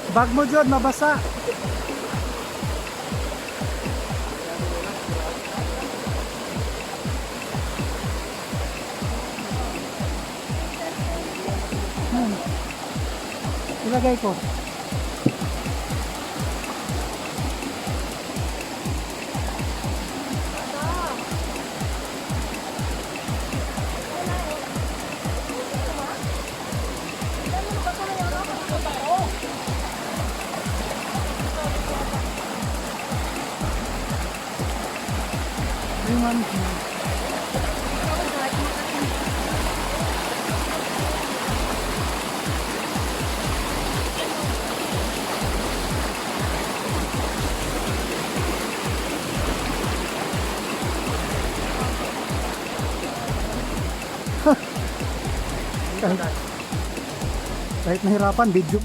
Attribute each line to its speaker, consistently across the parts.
Speaker 1: Bag mo Jod, mabasa. Ilagay ko. Yung ano siya. Kahit nahirapan, video.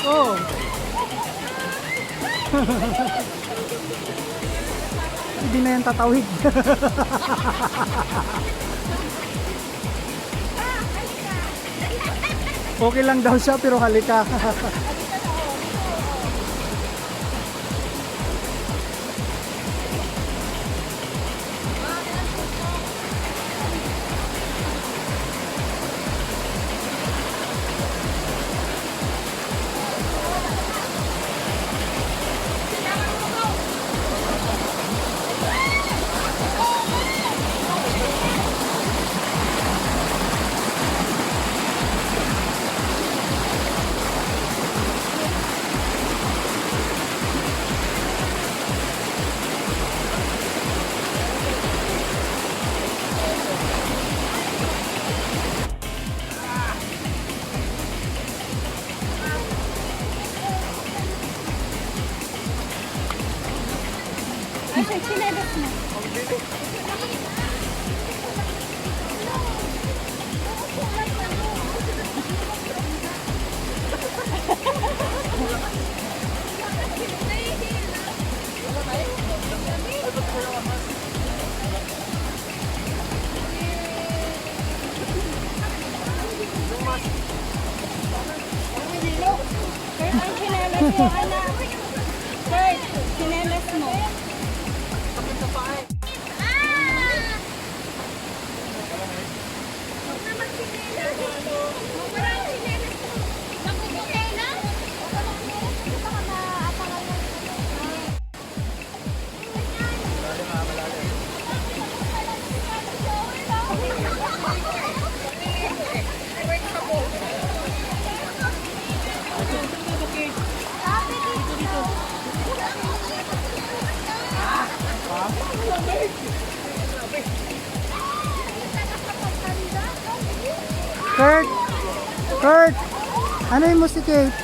Speaker 1: Oh. Hindi na yan tatawid. Okay lang daw siya pero halika.
Speaker 2: Ay, sinelas mo. Kurt, ang sinelas mo, anak. Kurt, sinelas mo.
Speaker 1: Kurt! Kurt! Ano yung mo si Kate?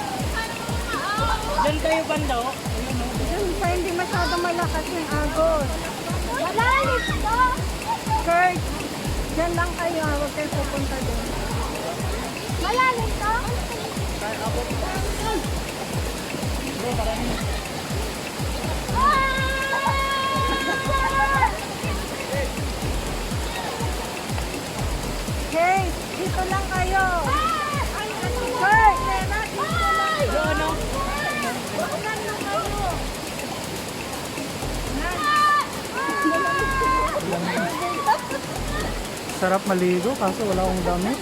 Speaker 3: Diyan kayo banda, oh.
Speaker 2: Diyan pa hindi masyado malakas yung agos. Malalim to! Kurt, diyan lang kayo. Huwag kayo pupunta doon. Malalim to? Hey, dito lang kayo. Kurt, dito lang.
Speaker 3: Doon, no?
Speaker 2: Huwag lang kayo.
Speaker 1: Sarap maligo kaso wala akong damit.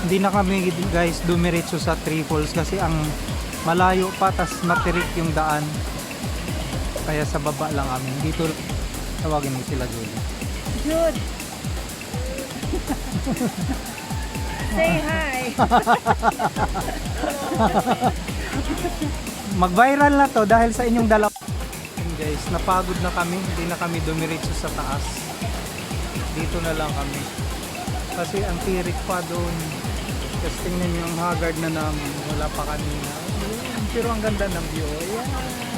Speaker 1: Hindi na kami guys dumiretso sa Three Falls kasi ang malayo pa tas matirik yung daan. Kaya sa baba lang kami. Dito tawagin mo sila Julie.
Speaker 2: Jude. Say hi.
Speaker 1: Mag-viral na to dahil sa inyong dalawa. Guys, napagod na kami. Hindi na kami dumiretso sa taas. Dito na lang kami. Kasi ang tirik pa doon. Kasi tingnan nyo ang haggard na namin. Wala pa kanina. Pero ang ganda ng view. Ayan.